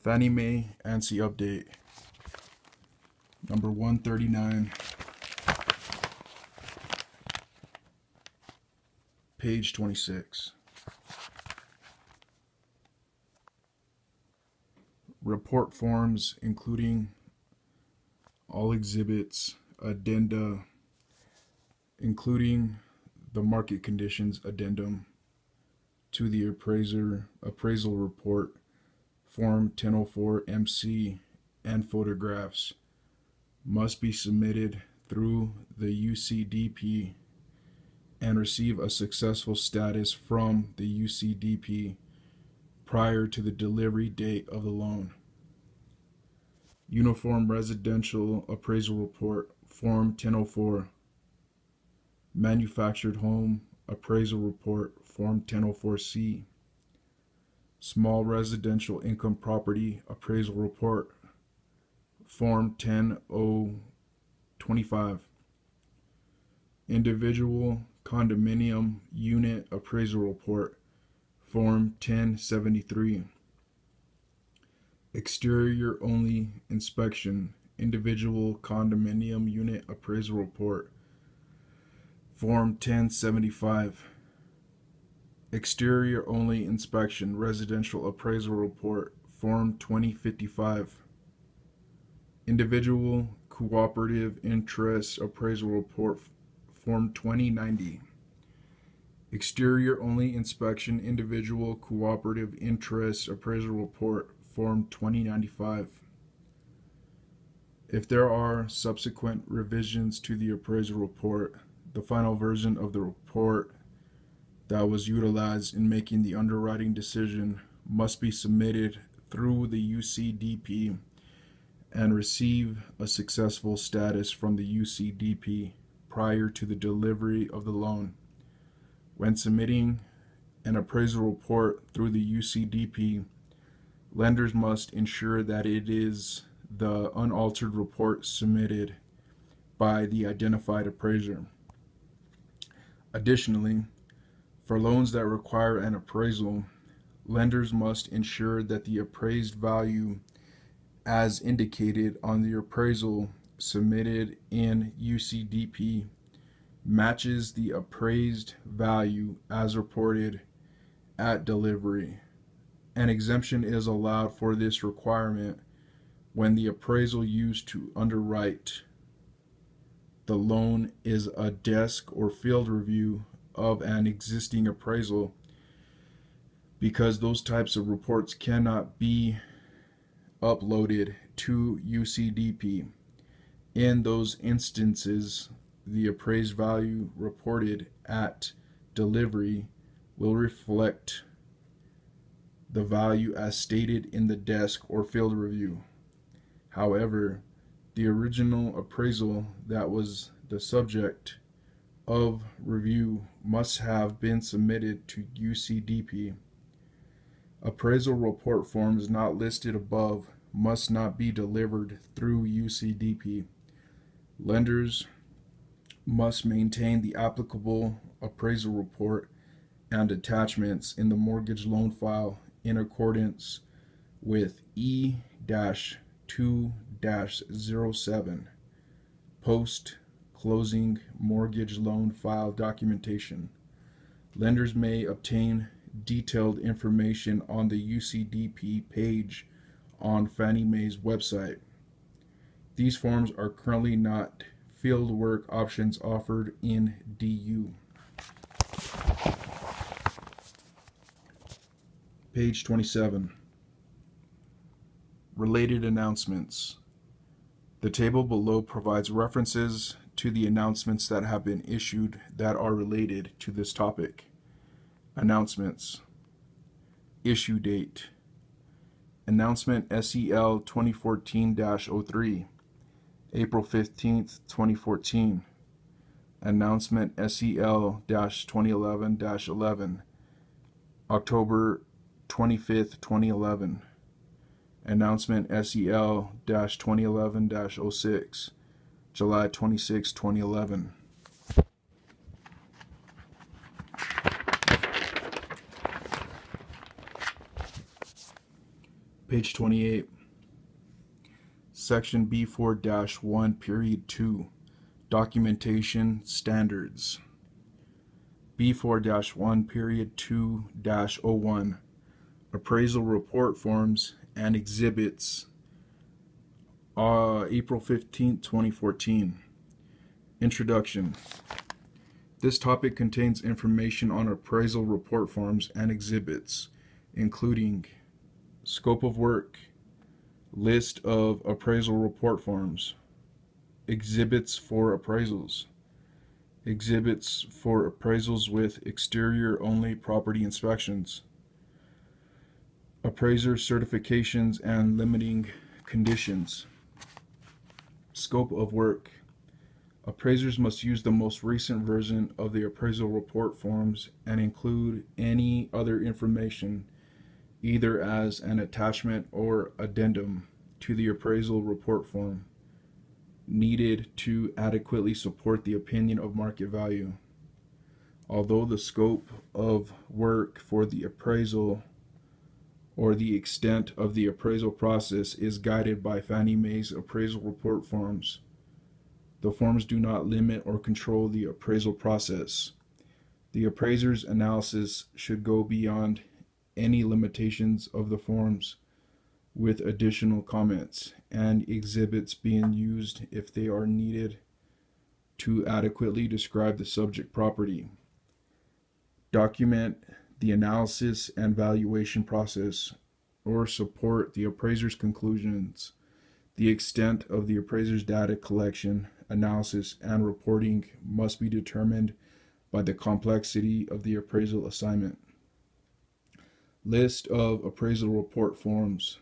Fannie Mae ANSI update number 139, page 26. Report forms including all exhibits, addenda, including the market conditions addendum to the appraisal report, Form 1004 MC, and photographs must be submitted through the UCDP and receive a successful status from the UCDP prior to the delivery date of the loan. Uniform Residential Appraisal Report, Form 1004. Manufactured Home Appraisal Report, Form 1004C. Small Residential Income Property Appraisal Report, Form 10.025. Individual Condominium Unit Appraisal Report, Form 1073. Exterior Only Inspection Individual Condominium Unit Appraisal Report, Form 1075. Exterior Only Inspection Residential Appraisal Report, Form 2055. Individual Cooperative Interest Appraisal Report, Form 2090. Exterior Only Inspection Individual Cooperative Interest Appraisal Report, Form 2095. If there are subsequent revisions to the appraisal report, the final version of the report that was utilized in making the underwriting decision must be submitted through the UCDP and receive a successful status from the UCDP prior to the delivery of the loan. When submitting an appraisal report through the UCDP, lenders must ensure that it is the unaltered report submitted by the identified appraiser. Additionally, for loans that require an appraisal, lenders must ensure that the appraised value as indicated on the appraisal submitted in UCDP matches the appraised value as reported at delivery. An exemption is allowed for this requirement when the appraisal used to underwrite the loan is a desk or field review of an existing appraisal, because those types of reports cannot be uploaded to UCDP. In those instances, the appraised value reported at delivery will reflect the value as stated in the desk or field review. However, the original appraisal that was the subject of review must have been submitted to UCDP. Appraisal report forms not listed above must not be delivered through UCDP. Lenders must maintain the applicable appraisal report and attachments in the mortgage loan file in accordance with E-2-07 post-closing mortgage loan file documentation. Lenders may obtain detailed information on the UCDP page on Fannie Mae's website. These forms are currently not fieldwork options offered in DU. Page 27. Related announcements. The table below provides references to the announcements that have been issued that are related to this topic. Announcements. Issue date. Announcement SEL 2014-03, April 15th, 2014. Announcement SEL 2011-11, October 25th, 2011. Announcement SEL 2011-06, July 26, 2011. Page 28, Section B4-1, Period 2, Documentation Standards. B4-1, Period 2-01, Appraisal Report Forms and Exhibits, April 15, 2014. Introduction. This topic contains information on appraisal report forms and exhibits, including scope of work, list of appraisal report forms, exhibits for appraisals, exhibits for appraisals with exterior-only property inspections, appraiser certifications and limiting conditions, scope of work. Appraisers must use the most recent version of the appraisal report forms and include any other information, either as an attachment or addendum to the appraisal report form, needed to adequately support the opinion of market value. Although the scope of work for the appraisal or the extent of the appraisal process is guided by Fannie Mae's appraisal report forms, the forms do not limit or control the appraisal process. The appraiser's analysis should go beyond any limitations of the forms, with additional comments and exhibits being used if they are needed to adequately describe the subject property. Document the analysis and valuation process or support the appraiser's conclusions. The extent of the appraiser's data collection, analysis, and reporting must be determined by the complexity of the appraisal assignment. List of appraisal report forms.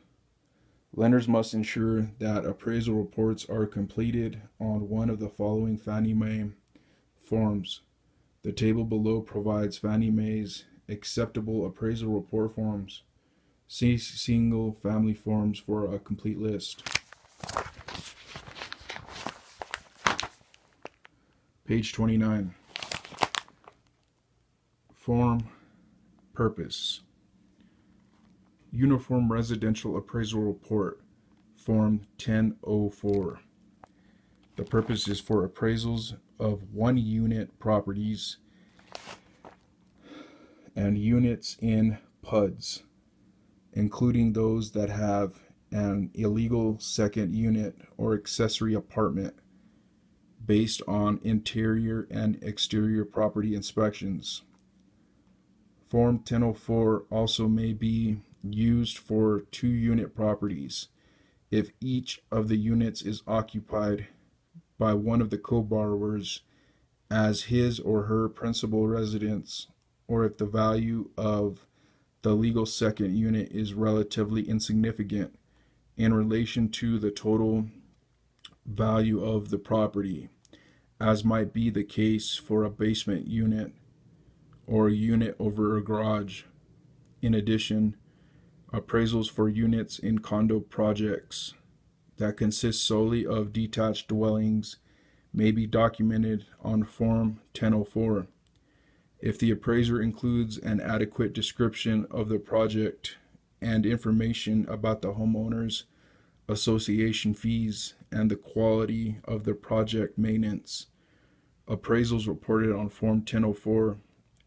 Lenders must ensure that appraisal reports are completed on one of the following Fannie Mae forms. The table below provides Fannie Mae's acceptable appraisal report forms. See single family forms for a complete list. Page 29. Form purpose. Uniform Residential Appraisal Report, Form 1004. The purpose is for appraisals of one-unit properties and units in PUDs, including those that have an illegal second unit or accessory apartment, based on interior and exterior property inspections. Form 1004 also may be used for two-unit properties if each of the units is occupied by one of the co-borrowers as his or her principal residence, or if the value of the legal second unit is relatively insignificant in relation to the total value of the property, as might be the case for a basement unit or a unit over a garage. In addition, appraisals for units in condo projects that consist solely of detached dwellings may be documented on Form 1004. If the appraiser includes an adequate description of the project and information about the homeowners association fees and the quality of the project maintenance, appraisals reported on Form 1004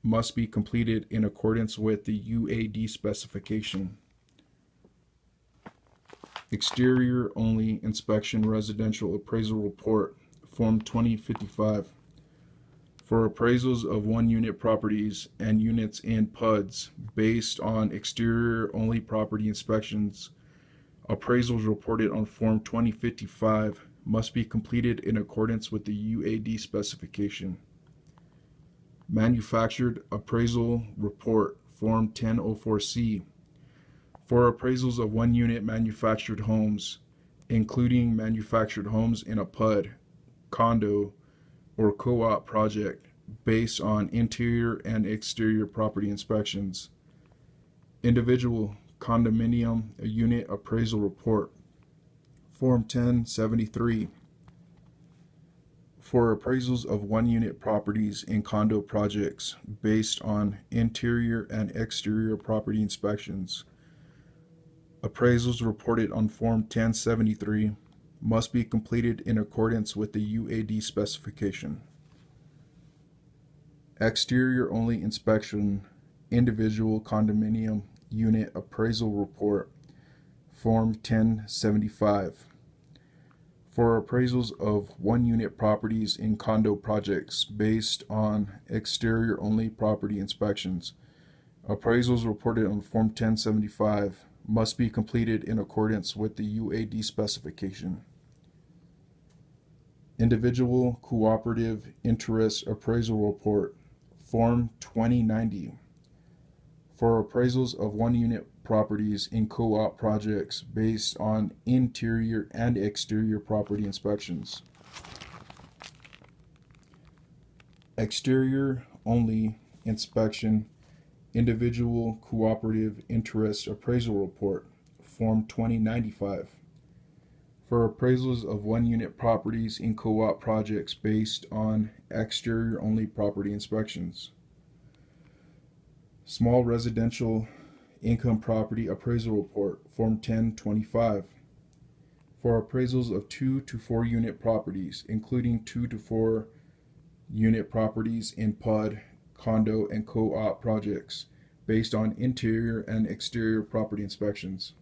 must be completed in accordance with the UAD specification. Exterior Only Inspection Residential Appraisal Report, Form 2055. For appraisals of one-unit properties and units in PUDs based on exterior-only property inspections, appraisals reported on Form 2055 must be completed in accordance with the UAD specification. Manufactured Appraisal Report, Form 1004C. For appraisals of one-unit manufactured homes, including manufactured homes in a PUD, condo, or co-op project based on interior and exterior property inspections. Individual Condominium Unit Appraisal Report, Form 1073. For appraisals of one-unit properties in condo projects based on interior and exterior property inspections. Appraisals reported on Form 1073 must be completed in accordance with the UAD specification. Exterior only inspection, individual condominium unit appraisal report, Form 1075. For appraisals of one-unit properties in condo projects based on exterior-only property inspections, appraisals reported on Form 1075 must be completed in accordance with the UAD specification. Individual Cooperative Interest Appraisal Report, Form 2090. For appraisals of one-unit properties in co-op projects based on interior and exterior property inspections. Exterior only inspection, individual cooperative interest appraisal report, Form 2095. For appraisals of one-unit properties in co-op projects based on exterior only property inspections. Small residential income property appraisal report, Form 1025. For appraisals of 2 to 4 unit properties, including 2 to 4 unit properties in PUD, condo, and co-op projects based on interior and exterior property inspections.